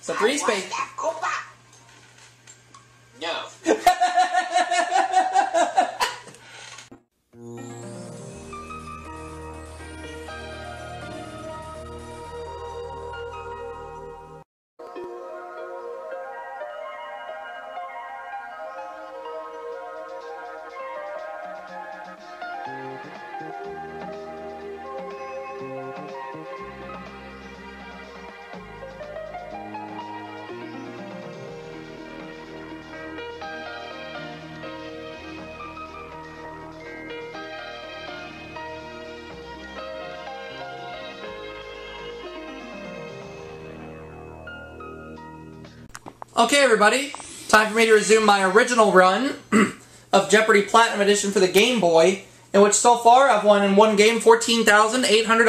So 3 space. No. Okay, everybody, time for me to resume my original run of Jeopardy! Platinum Edition for the Game Boy, in which so far I've won in one game $14,800.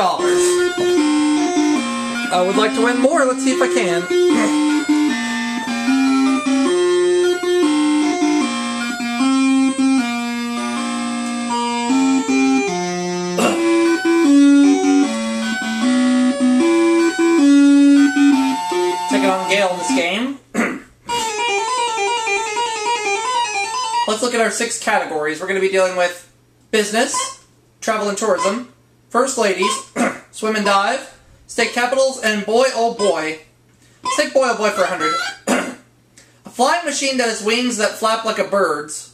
I would like to win more. Let's see if I can. Take it on Gale in this game. Let's look at our 6 categories. We're going to be dealing with business, travel and tourism, first ladies, swim and dive, state capitals, and boy oh boy. Let's take boy oh boy for 100. A flying machine that has wings that flap like a bird's.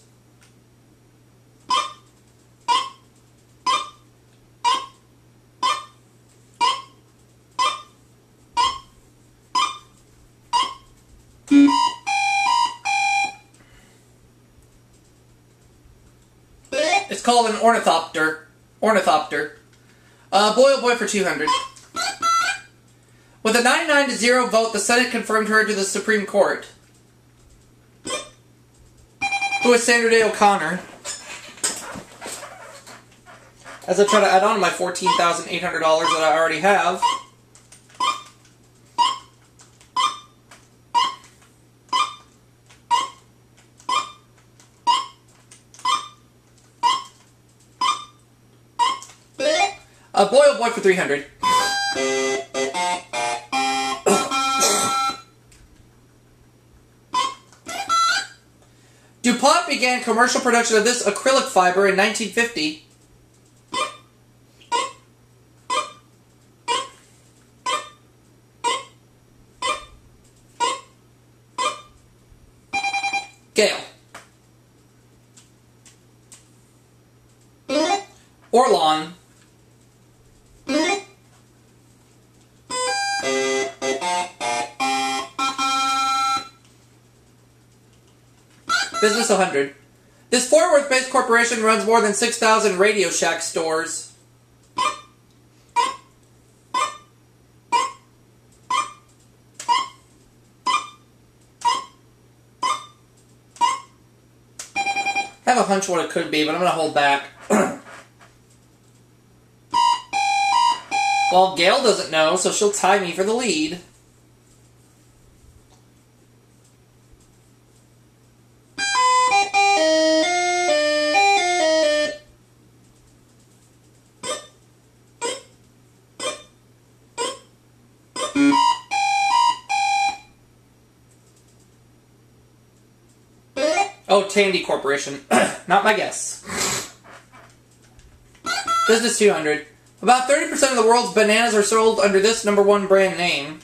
It's called an ornithopter. Ornithopter. Boy oh boy for 200. With a 99-0 vote, the Senate confirmed her to the Supreme Court. Who is Sandra Day O'Connor? As I try to add on to my $14,800 that I already have. Boy oh boy for 300. DuPont began commercial production of this acrylic fiber in 1950. Gale. Orlon. Business 100. This Fort Worth-based corporation runs more than 6,000 Radio Shack stores. I have a hunch what it could be, but I'm going to hold back. Well, Gail doesn't know, so she'll tie me for the lead. Oh, Tandy Corporation. Not my guess. Business 200. About 30% of the world's bananas are sold under this #1 brand name.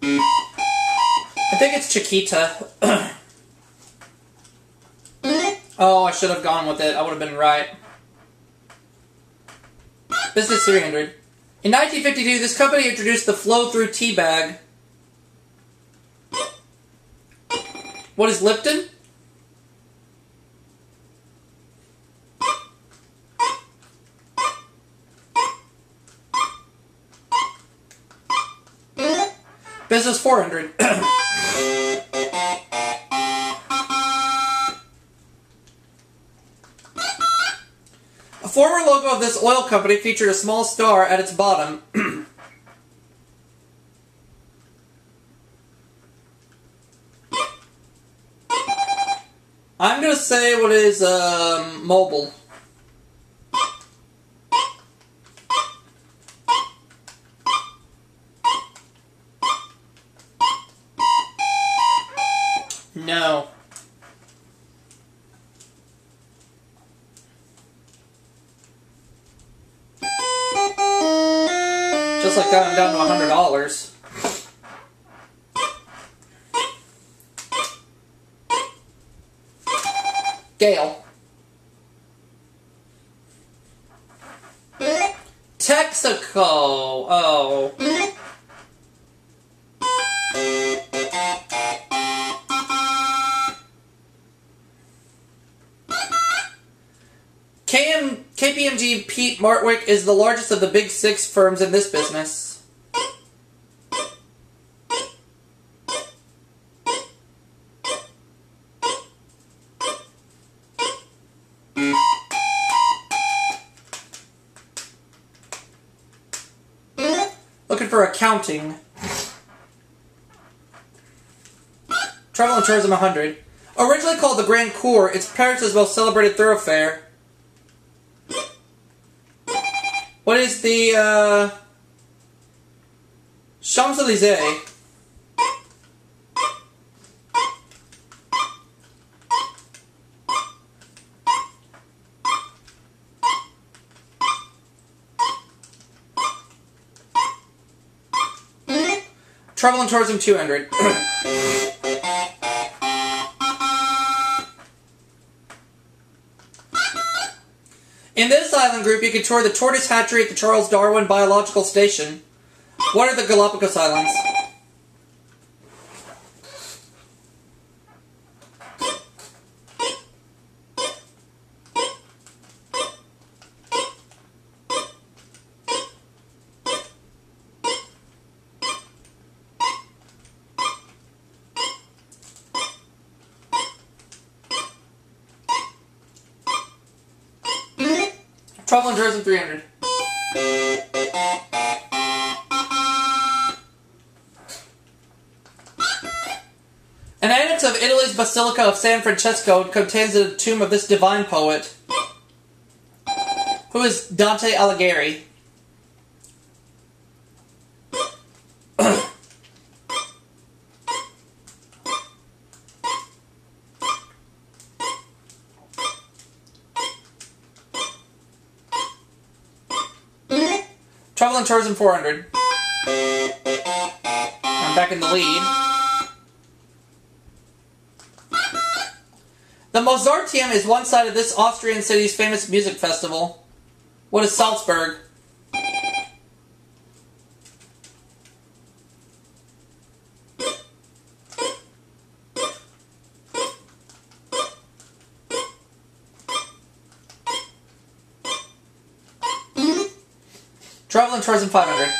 I think it's Chiquita. Oh, I should have gone with it. I would have been right. Business 300. In 1952, this company introduced the flow-through tea bag. What is Lipton? Business 400. A former logo of this oil company featured a small star at its bottom. I'm gonna say what is mobile. No. Just like got him down to $100. Gale. Texaco. Oh. KPMG Pete Martwick is the largest of the big six firms in this business. Looking for accounting. Travel and Tourism 100. Originally called the Grand Cour, it's Paris' most celebrated thoroughfare. What is the, Champs-Élysées? Travel and Tourism 200. In this island group, you can tour the Tortoise Hatchery at the Charles Darwin Biological Station. What are the Galapagos Islands? Travel and Tourism 300. An annex of Italy's Basilica of San Francesco contains the tomb of this divine poet. Who is Dante Alighieri? Travel and Tourism 400. I'm back in the lead. The Mozarteum is one side of this Austrian city's famous music festival. What is Salzburg? Travel and Tourism 500.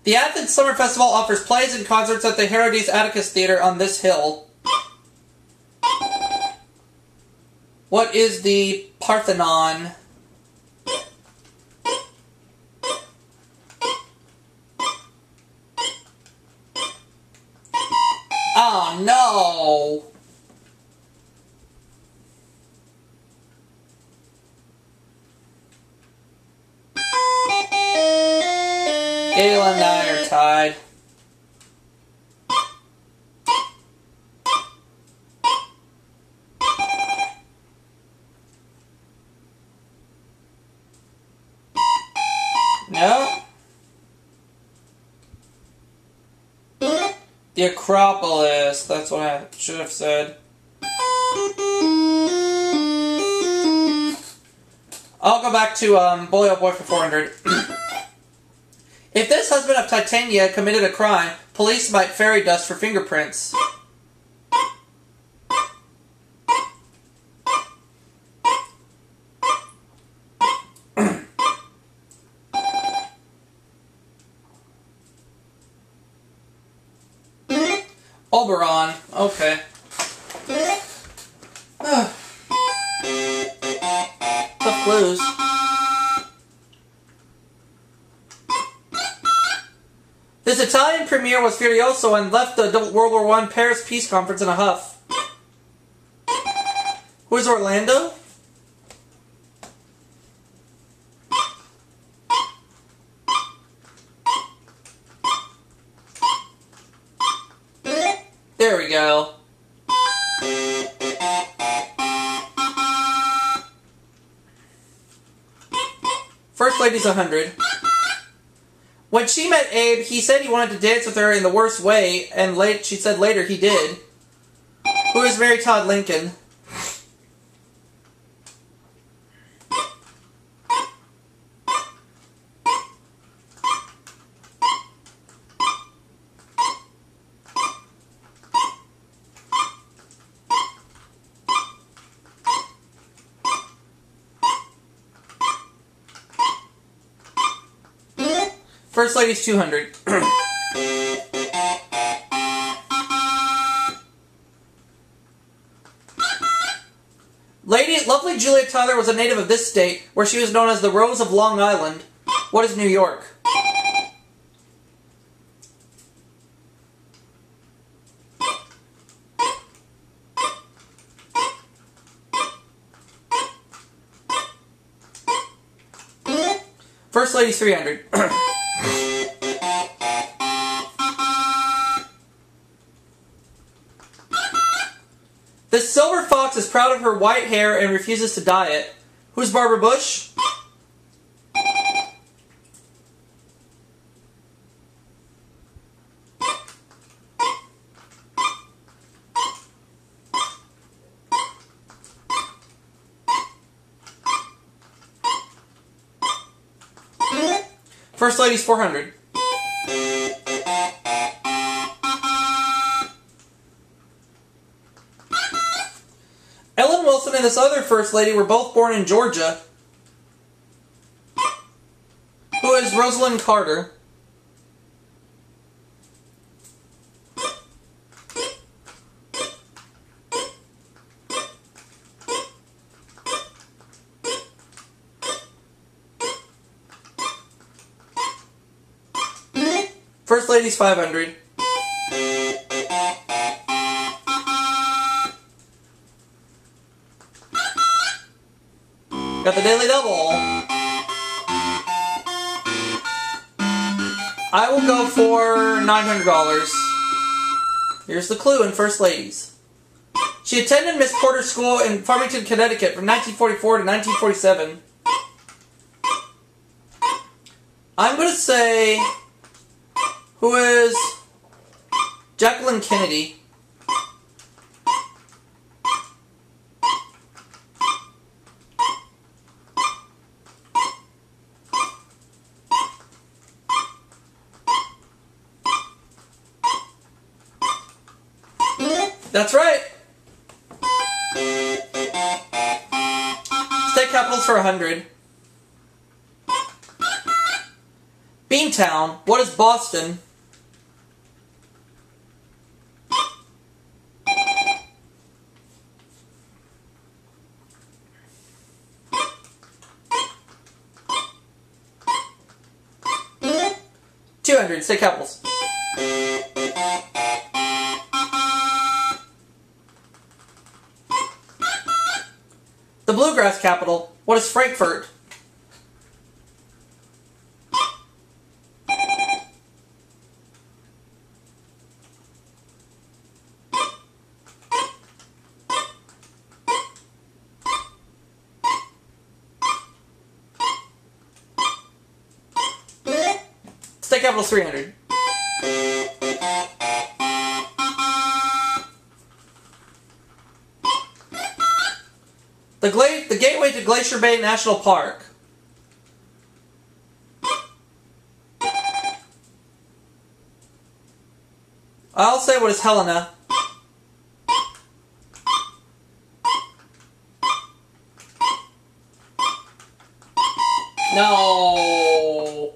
The Athens Summer Festival offers plays and concerts at the Herodes Atticus Theater on this hill. What is the Parthenon? Oh no! Gail and I are tied. No. The Acropolis. That's what I should have said. I'll go back to Boy Oh Boy for 400. If this husband of Titania committed a crime, police might fairy dust for fingerprints. Oberon. Okay. Tough clues. This is Italian premier was furioso and left the World War I Paris Peace Conference in a huff. Who is Orlando? There we go. First lady's 100. When she met Abe, he said he wanted to dance with her in the worst way, and she said later he did. Who is Mary Todd Lincoln? First lady's 200. Lovely Julia Tyler was a native of this state, where she was known as the Rose of Long Island. What is New York? First lady's 300. This silver fox is proud of her white hair and refuses to dye it. Who's Barbara Bush? First lady's 400. Ellen Wilson and this other first lady were both born in Georgia. Who is Rosalind Carter? First lady's 500. Got the Daily Double. I will go for $900. Here's the clue in First Ladies. She attended Miss Porter's School in Farmington, Connecticut from 1944 to 1947. I'm going to say... Who is Jacqueline Kennedy? That's right. State capitals for 100. Beantown. What is Boston? State capitals. The bluegrass capital. What is Frankfurt? State capital 300. The gateway to Glacier Bay National Park. I'll say what is Helena. No.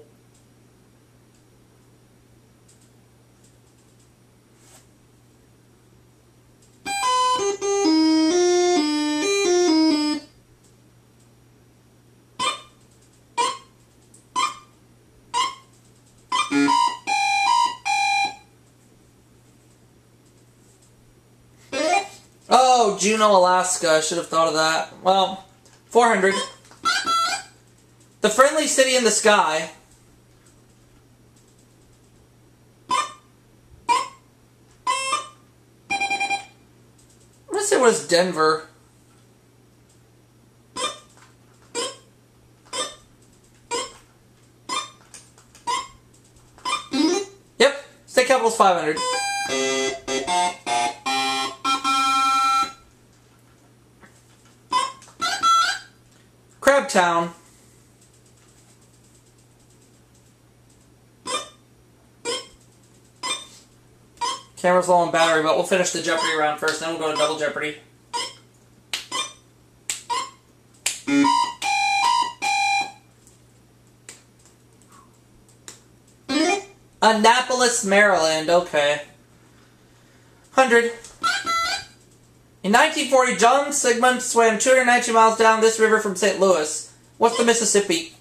Juneau, Alaska. I should have thought of that. Well, 400. The Friendly City in the Sky. I'm gonna say what is Denver. Yep, state capital's 500. Crabtown. Camera's low on battery, but we'll finish the Jeopardy round first, then we'll go to Double Jeopardy. Annapolis, Maryland. Okay. 100. In 1940, John Sigmund swam 290 miles down this river from St. Louis. What's the Mississippi?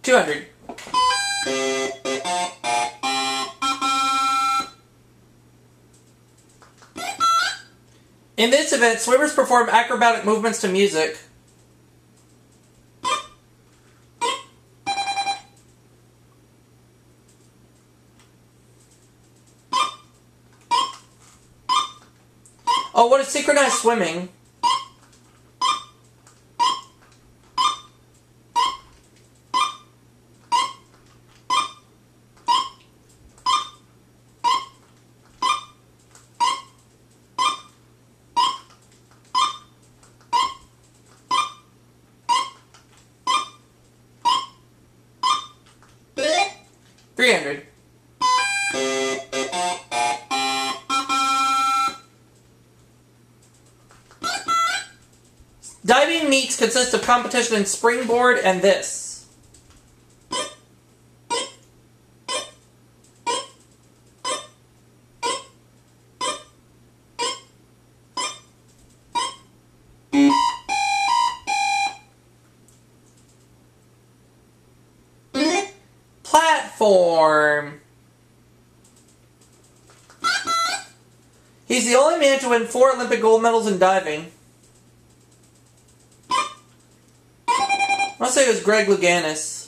$200. In this event, swimmers perform acrobatic movements to music. Oh, what is synchronized swimming? $300. Diving meets consist of competition in springboard and this. Platform. He's the only man to win 4 Olympic gold medals in diving. I want to say it was Greg Louganis.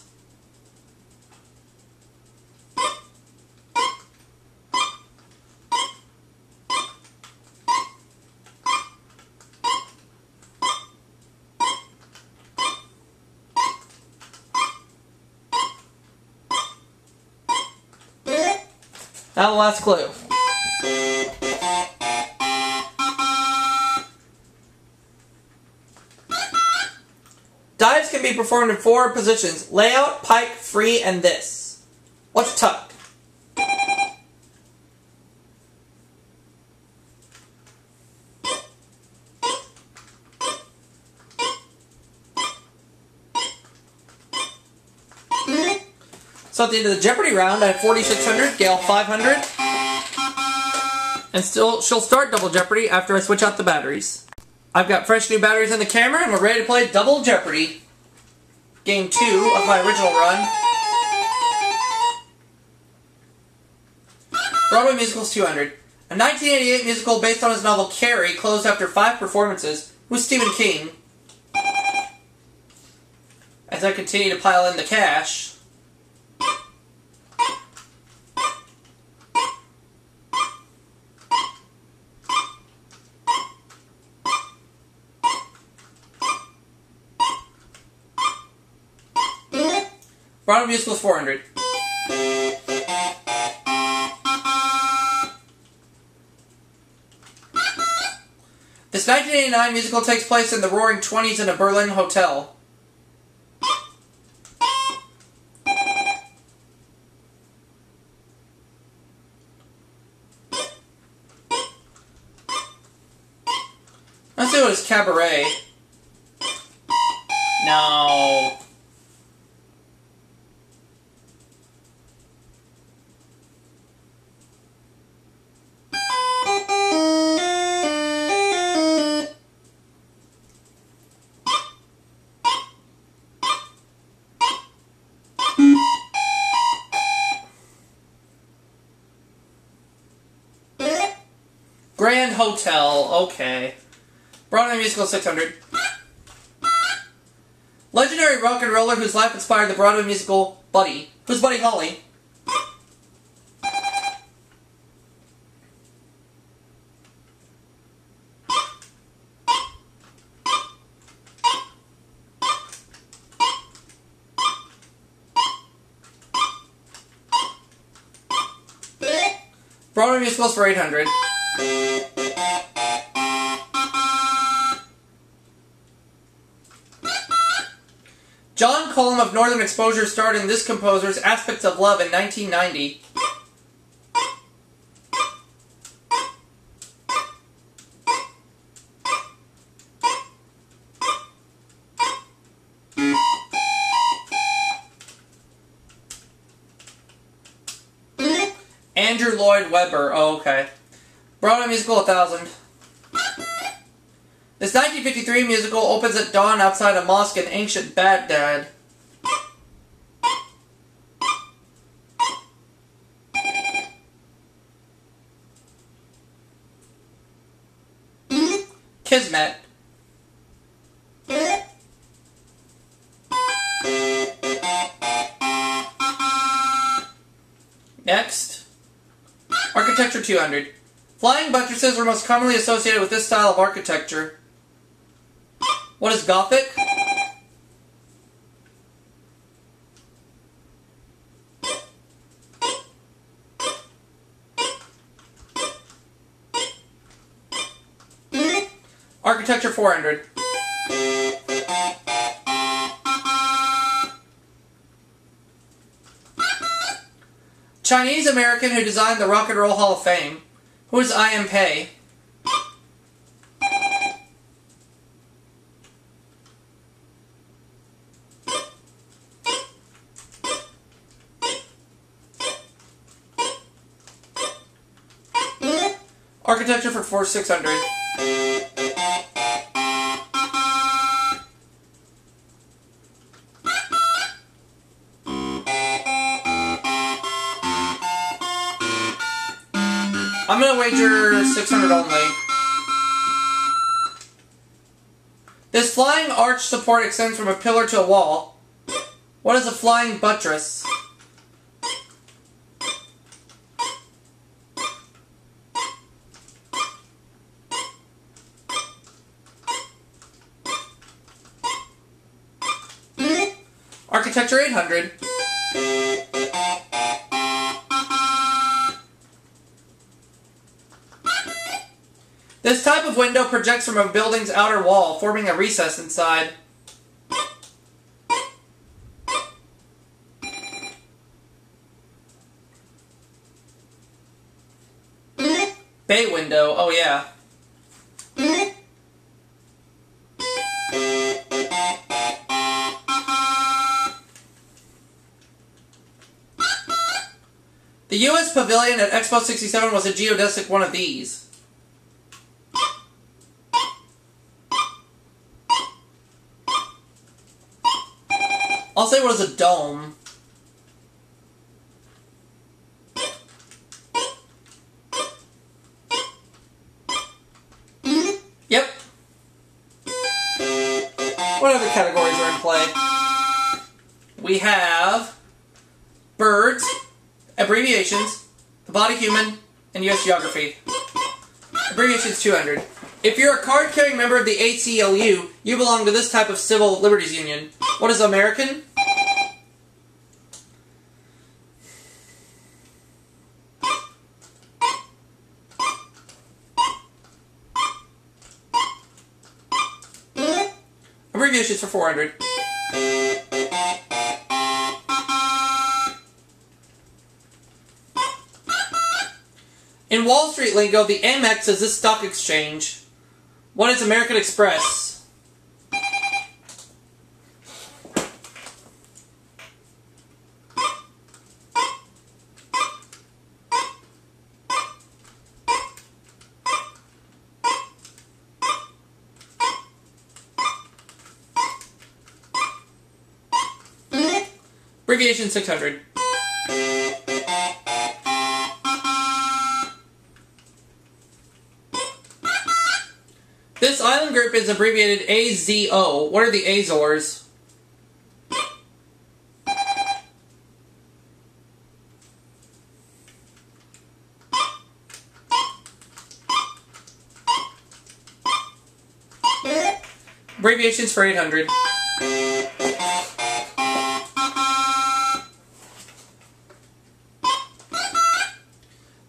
Now the last clue. Dives can be performed in 4 positions: layout, pike, free, and this. What's tuck? So at the end of the Jeopardy round, I have 4,600, Gail 500. And still, she'll start Double Jeopardy after I switch out the batteries. I've got fresh new batteries in the camera, and we're ready to play Double Jeopardy. Game 2 of my original run. Broadway musicals 200. A 1988 musical based on his novel Carrie closed after 5 performances. Who's Stephen King? As I continue to pile in the cash. Broadway musicals 400. This 1989 musical takes place in the Roaring '20s in a Berlin hotel. Let's see what is Cabaret. No. Grand Hotel. Okay. Broadway musical 600. Legendary rock and roller whose life inspired the Broadway musical Buddy. Who's Buddy Holly? Broadway musicals for 800. John Cullum of Northern Exposure starred in this composer's Aspects of Love in 1990. Andrew Lloyd Webber. Oh, okay. Broadway musical 1000. This 1953 musical opens at dawn outside a mosque in ancient Baghdad. Kismet. Next. Architecture 200. Flying buttresses are most commonly associated with this style of architecture. What is Gothic? Architecture 400. Chinese American who designed the Rock and Roll Hall of Fame. Who is I.M. Pei? Architecture for 4600. I'm gonna wager 600 only. This flying arch support extends from a pillar to a wall. What is a flying buttress? Architecture 800. This type of window projects from a building's outer wall, forming a recess inside. Bay window, oh yeah. The U.S. Pavilion at Expo 67 was a geodesic one of these. I'll say what is a dome. Yep. What other categories are in play? We have birds, abbreviations, the body human, and U.S. geography. Abbreviations 200. If you're a card-carrying member of the ACLU, you belong to this type of civil liberties union. What is American? Abbreviations for 400. In Wall Street lingo, the Amex is this stock exchange. What is American Express? Abbreviation 600. This island group is abbreviated AZO. What are the Azores? Abbreviations for 800.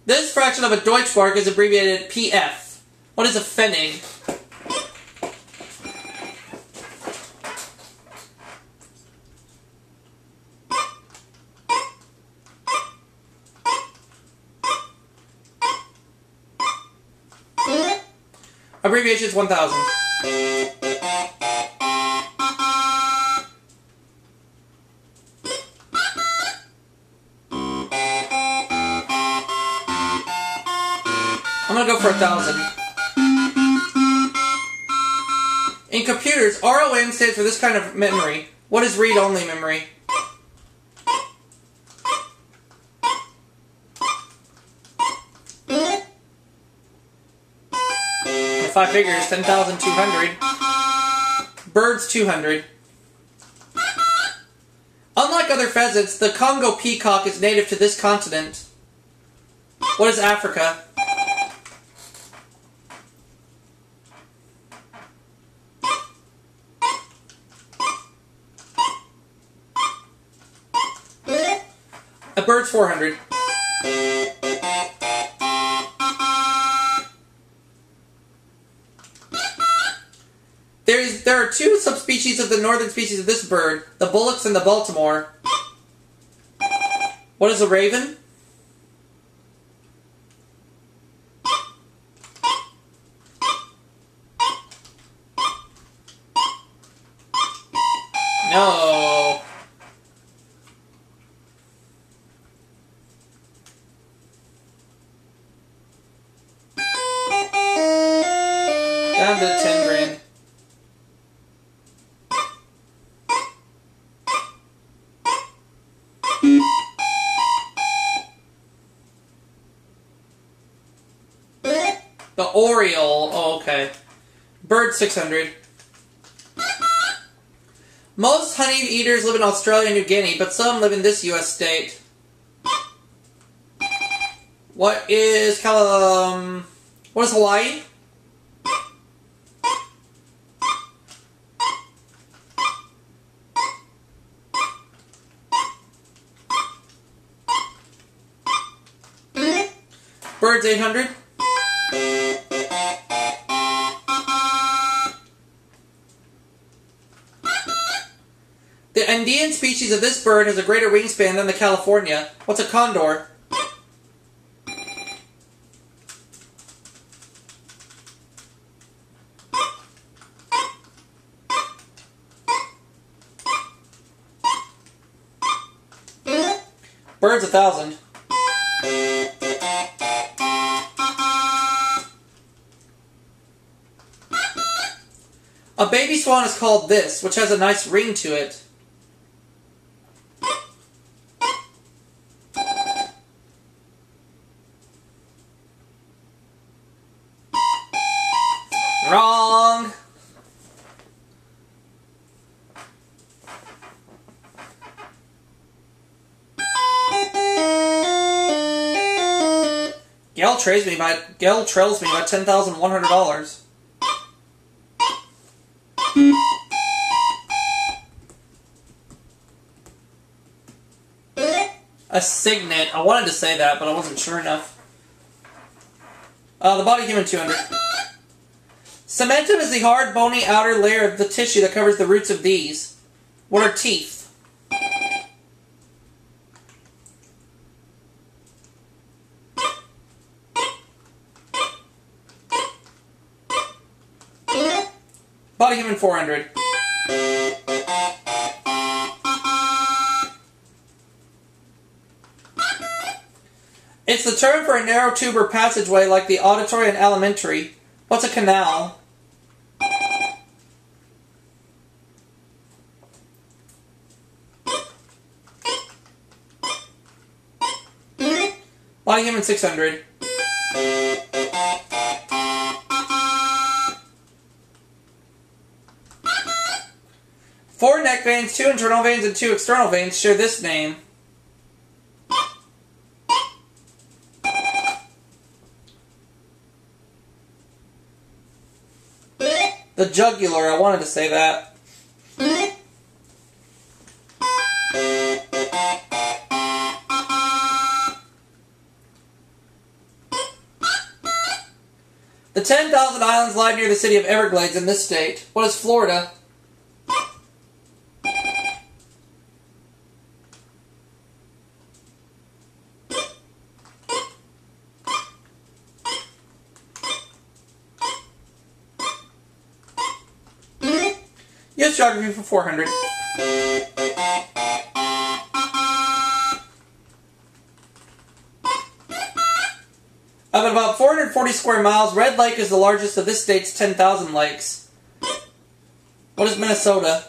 This fraction of a Deutschmark is abbreviated PF. What is a Pfennig? Abbreviation is 1000. I'm gonna go for 1000. In computers, ROM stands for this kind of memory. What is read-only memory? In 5 figures, 10,200. Birds, 200. Unlike other pheasants, the Congo peacock is native to this continent. What is Africa? A bird's 400. There are 2 subspecies of the northern species of this bird, the bullocks and the Baltimore. What is a raven? No. Down to 10 grand. The Oriole. Oh, okay. Bird, 600. Most honey eaters live in Australia and New Guinea, but some live in this U.S. state. What is Hawaii? Birds, 800. The Andean species of this bird has a greater wingspan than the California. What's a condor? Birds, 1,000. A baby swan is called this, which has a nice ring to it. Wrong! Gail trails me by $10,100. A signet. I wanted to say that, but I wasn't sure enough. The body human, 200. Cementum is the hard, bony outer layer of the tissue that covers the roots of these. What are teeth? Body human, 400. It's the term for a narrow tube or passageway like the auditory and alimentary. What's a canal? Body human, 600. 4 neck veins, 2 internal veins, and 2 external veins share this name. The jugular, I wanted to say that. The 10,000 islands lie near the city of Everglades in this state. What is Florida? U.S. Geography for 400. Of about 440 square miles, Red Lake is the largest of this state's 10,000 lakes. What is Minnesota?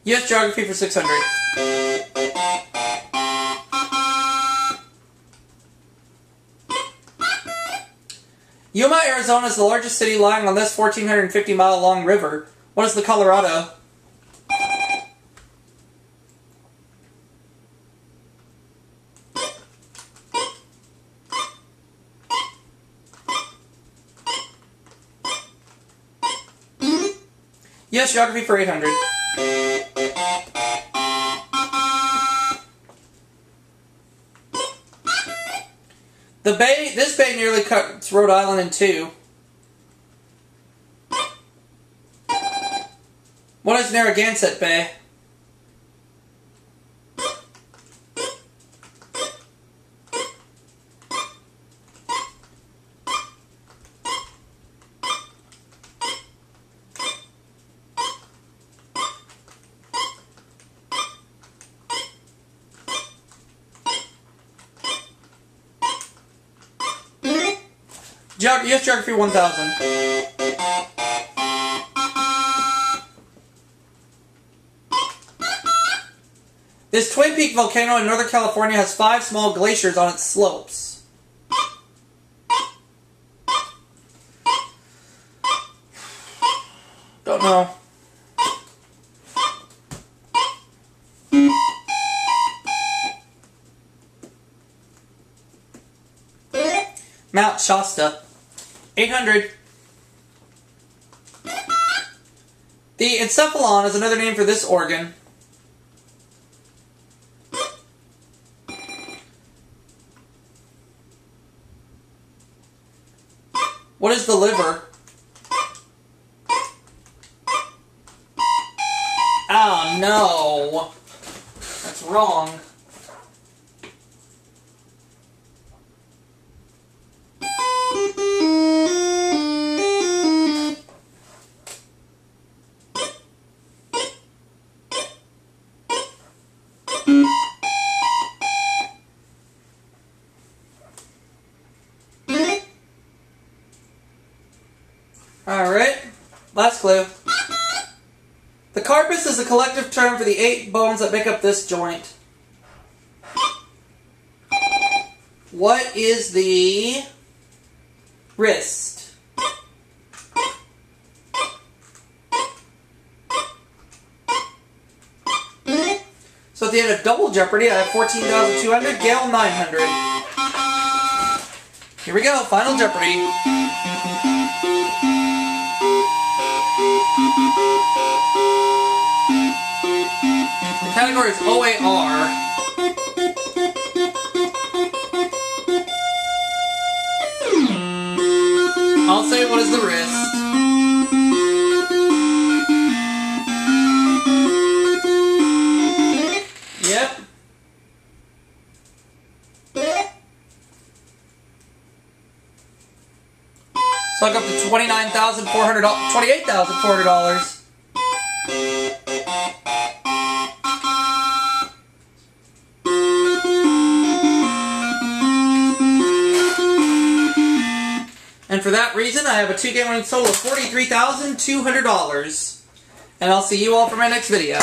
U.S. Geography for 600. Yuma, Arizona is the largest city lying on this 1,450-mile-long river. What is the Colorado? U.S. Geography for 800. This bay nearly cuts Rhode Island in two. What is Narragansett Bay? U.S. Geography 1000. This Twin Peak volcano in Northern California has 5 small glaciers on its slopes. Don't know. Mount Shasta. 800. The encephalon is another name for this organ. What is the liver? Oh no! That's wrong. Alright, last clue. The carpus is a collective term for the 8 bones that make up this joint. What is the wrist? So at the end of Double Jeopardy, I have 14,200, Gail 900. Here we go, Final Jeopardy. The category is OAR. I'll say what is the wrist. Yep. So I go up to $28,400. And for that reason, I have a 2-game winning total of $43,200. And I'll see you all for my next video.